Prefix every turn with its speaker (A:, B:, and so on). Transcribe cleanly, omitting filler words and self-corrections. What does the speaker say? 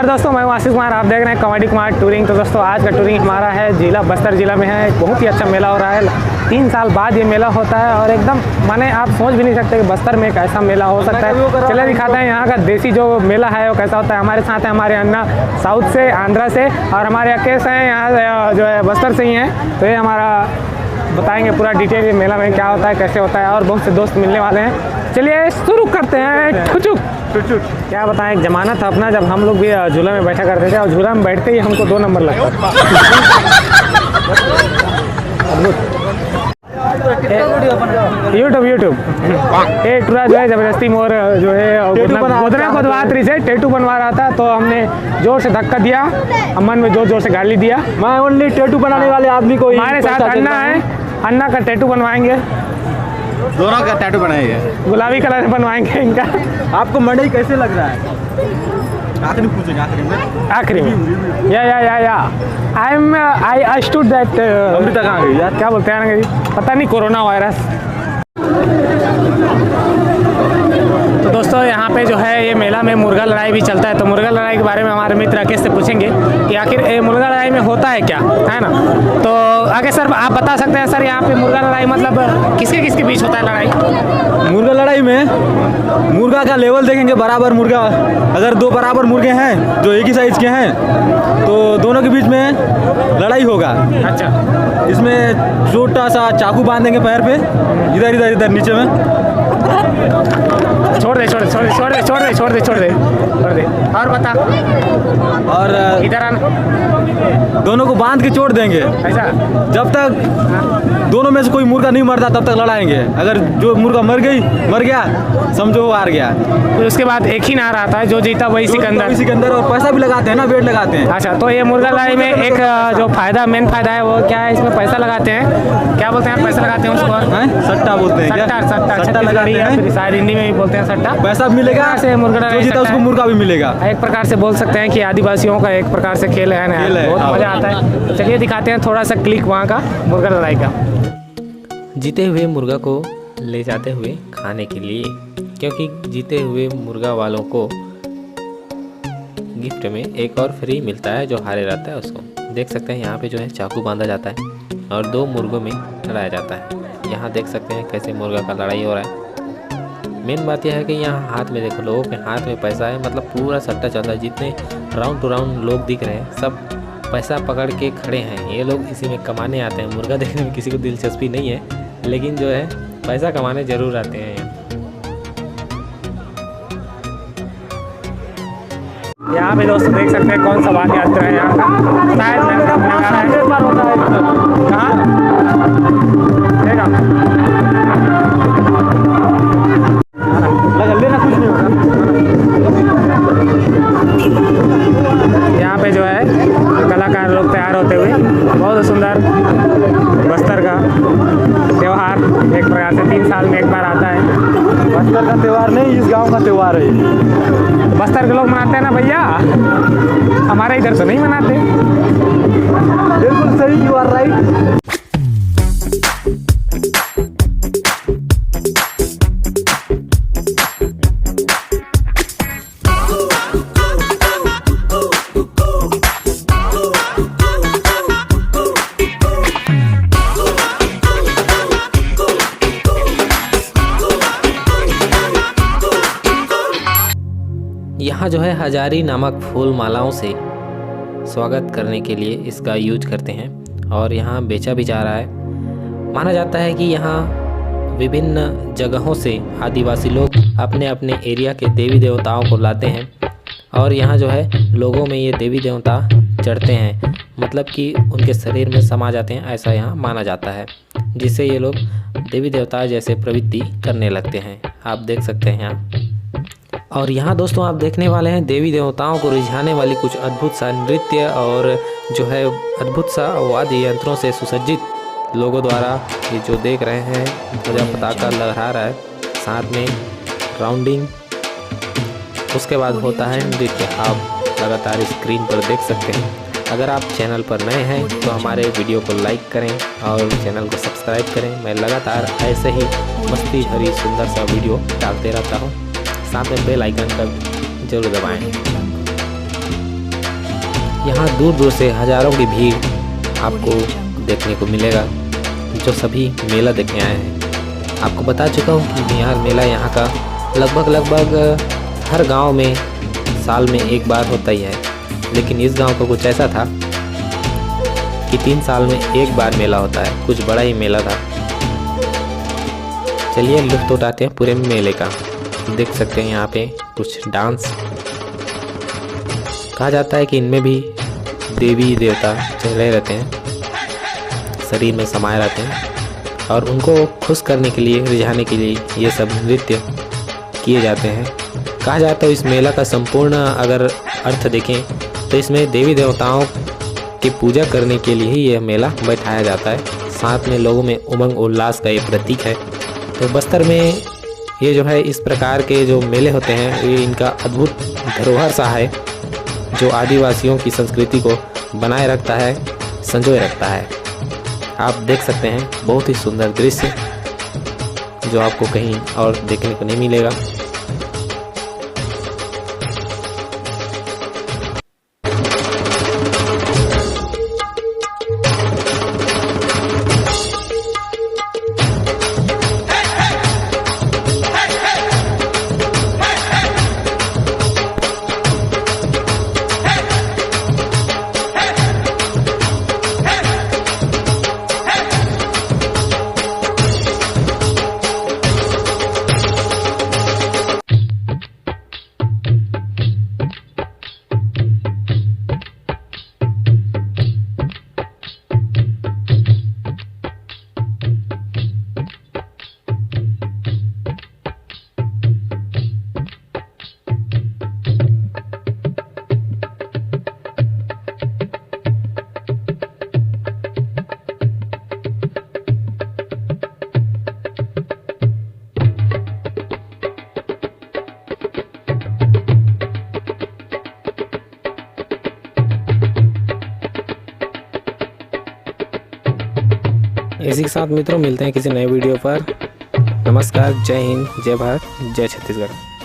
A: नमस्कार दोस्तों, मैं हूं आशीष कुमार। आप देख रहे हैं कॉमेडी कुमार टूरिंग। तो दोस्तों आज का टूरिंग हमारा है जिला बस्तर जिला में है। एक बहुत ही अच्छा मेला हो रहा है। 3 साल बाद ये मेला होता है और एकदम माने आप सोच भी नहीं सकते कि बस्तर में एक ऐसा मेला हो सकता है। चले दिखाते हैं यहाँ का देसी जो मेला है वो कैसा होता है। हमारे साथ है हमारे अन्ना साउथ से, आंध्रा से, और हमारे अकेश हैं यहाँ जो है बस्तर से ही हैं। तो ये हमारा बताएंगे पूरा डिटेल ये मेला में क्या होता है, कैसे होता है, और बहुत से दोस्त मिलने वाले हैं। चलिए शुरू करते हैं। ठुचुक क्या बताएं, एक ज़माना था अपना जब हम लोग भी झूला में बैठा करते थे और झूला में बैठते ही हमको 2 नंबर लगता था। यूट्यूब एक पूरा जो है जबरदस्ती मोर जो है गोदना खोदवात्री से टेटू बनवा रहा था। तो हमने जोर से धक्का दिया, अमन में जोर से गाली दिया।
B: मैं ओनली टेटू बनाने वाले आदमी को
A: हमारे साथ अन्ना है, अन्ना का टेटू बनवाएंगे।
B: दोनों का टैटू बनाएंगे,
A: गुलाबी कलर बनवाएंगे इनका।
B: आपको मंडई कैसे लग रहा है? आखिरी पूछेंगे,
A: आखिरी में या आई स्टूड दैट
B: अमृता कहाँ गई यार?
A: क्या बोलते हैं पता नहीं, कोरोना वायरस। तो दोस्तों यहाँ पे जो है ये मेला में मुर्गा लड़ाई भी चलता है। तो मुर्गा लड़ाई के बारे में हमारे मित्र राकेश से पूछेंगे कि आखिर ये मुर्गा लड़ाई में होता है क्या, है ना। तो आगे सर आप बता सकते हैं सर, यहाँ पे मुर्गा लड़ाई मतलब किसके बीच होता है लड़ाई?
B: मुर्गा लड़ाई में मुर्गा का लेवल देखेंगे। बराबर मुर्गा, अगर 2 बराबर मुर्गे हैं जो एक ही साइज के हैं तो दोनों के बीच में लड़ाई होगा।
A: अच्छा,
B: इसमें छोटा सा चाकू बांधेंगे पैर पे, इधर नीचे में।
A: छोड़ दे और बता।
B: और
A: इधर आना,
B: दोनों को बांध के छोड़ देंगे।
A: ऐसा
B: जब तक दोनों में से कोई मुर्गा नहीं मरता तब तक लड़ाएंगे। अगर जो मुर्गा मर गया समझो वो हार गया।
A: तो उसके बाद एक ही नारा आता है, जो जीता वही सिकंदर।
B: और पैसा भी लगाते हैं ना, वेट लगाते हैं।
A: अच्छा, तो ये मुर्गा लड़ाई में एक जो मेन फायदा है वो क्या है? इसमें पैसा लगाते हैं, क्या बोलते हैं, पैसा लगाते हैं उसको?
B: सट्टा बोलते हैं।
A: सट्टा लगाते हैं, शायद हिंदी में भी बोलते हैं सट्टा।
B: पैसा मिलेगा, जो जीता उसको मुर्गा भी मिलेगा।
A: एक प्रकार से बोल सकते हैं कि आदिवासियों का एक प्रकार से खेल है ना, बहुत मजा आता है। चलिए दिखाते हैं थोड़ा सा क्लिक वहाँ का मुर्गा लड़ाई का।
C: जीते हुए मुर्गा को ले जाते हुए खाने के लिए, क्योंकि जीते हुए मुर्गा वालों को गिफ्ट में एक और फ्री मिलता है, जो हारे रहता है उसको। देख सकते हैं यहाँ पे जो है चाकू बांधा जाता है और 2 मुर्गों में लड़ाया जाता है। यहाँ देख सकते हैं कैसे मुर्गा का लड़ाई हो रहा है। मेन बात यह है कि यहाँ हाथ में देखो, लोगों के हाथ में पैसा है, मतलब पूरा सट्टा चल रहा है। जितने राउंड टू राउंड लोग दिख रहे हैं सब पैसा पकड़ के खड़े हैं। ये लोग इसी में कमाने आते हैं। मुर्गा देखने में किसी को दिलचस्पी नहीं है, लेकिन जो है पैसा कमाने ज़रूर आते हैं
A: यहाँ पे दोस्तों देख सकते हैं कौन सा वाद यात्रा है यहाँ का।
B: लेना कुछ नहीं होगा।
A: यहाँ पे जो है कलाकार लोग तैयार होते हुए, बहुत सुंदर बस्तर का त्यौहार एक प्रकार से 3 साल में एक बार आता है।
B: बस्तर का त्यौहार नहीं, इस गांव का त्यौहार है।
A: बस्तर के लोग मनाते हैं ना भैया, हमारे इधर तो नहीं मनाते।
B: बिल्कुल सही, यू आर राइट।
C: यहाँ जो है हजारी नामक फूल मालाओं से स्वागत करने के लिए इसका यूज करते हैं और यहाँ बेचा भी जा रहा है। माना जाता है कि यहाँ विभिन्न जगहों से आदिवासी लोग अपने अपने एरिया के देवी देवताओं को लाते हैं और यहाँ जो है लोगों में ये देवी देवता चढ़ते हैं, मतलब कि उनके शरीर में समा जाते हैं, ऐसा यहाँ माना जाता है, जिससे ये लोग देवी देवता जैसे प्रवृत्ति करने लगते हैं। आप देख सकते हैं यहाँ। और यहाँ दोस्तों आप देखने वाले हैं देवी देवताओं को रिझाने वाली कुछ अद्भुत सा नृत्य और जो है अद्भुत सा वाद्य यंत्रों से सुसज्जित लोगों द्वारा ये जो देख रहे हैं ध्वजा पताका लहरा रहा है, साथ में राउंडिंग, उसके बाद होता है नृत्य। आप लगातार स्क्रीन पर देख सकते हैं। अगर आप चैनल पर नए हैं तो हमारे वीडियो को लाइक करें और चैनल को सब्सक्राइब करें। मैं लगातार ऐसे ही मस्ती भरी सुंदर सा वीडियो डालते रहता हूँ। साथ में बेल आइकन का जरूर दबाएं। यहाँ दूर दूर से हज़ारों की भीड़ आपको देखने को मिलेगा, जो सभी मेला देखने आए हैं। आपको बता चुका हूँ कि बिहार मेला यहाँ का लगभग हर गांव में साल में एक बार होता ही है, लेकिन इस गांव का कुछ ऐसा था कि 3 साल में एक बार मेला होता है। कुछ बड़ा ही मेला था। चलिए लुत्फ़ उठाते हैं पूरे मेले का। देख सकते हैं यहाँ पे कुछ डांस। कहा जाता है कि इनमें भी देवी देवता चले रहते हैं, शरीर में समाये रहते हैं, और उनको खुश करने के लिए, रिझाने के लिए ये सब नृत्य किए जाते हैं। कहा जाता है इस मेला का संपूर्ण अगर अर्थ देखें तो इसमें देवी देवताओं की पूजा करने के लिए ही यह मेला बैठाया जाता है। साथ में लोगों में उमंग उल्लास का ये प्रतीक है। तो बस्तर में ये जो है इस प्रकार के जो मेले होते हैं, ये इनका अद्भुत धरोहर सा है जो आदिवासियों की संस्कृति को बनाए रखता है, संजोए रखता है। आप देख सकते हैं बहुत ही सुंदर दृश्य जो आपको कहीं और देखने को नहीं मिलेगा। इसी के साथ मित्रों मिलते हैं किसी नए वीडियो पर। नमस्कार, जय हिंद, जय भारत, जय छत्तीसगढ़।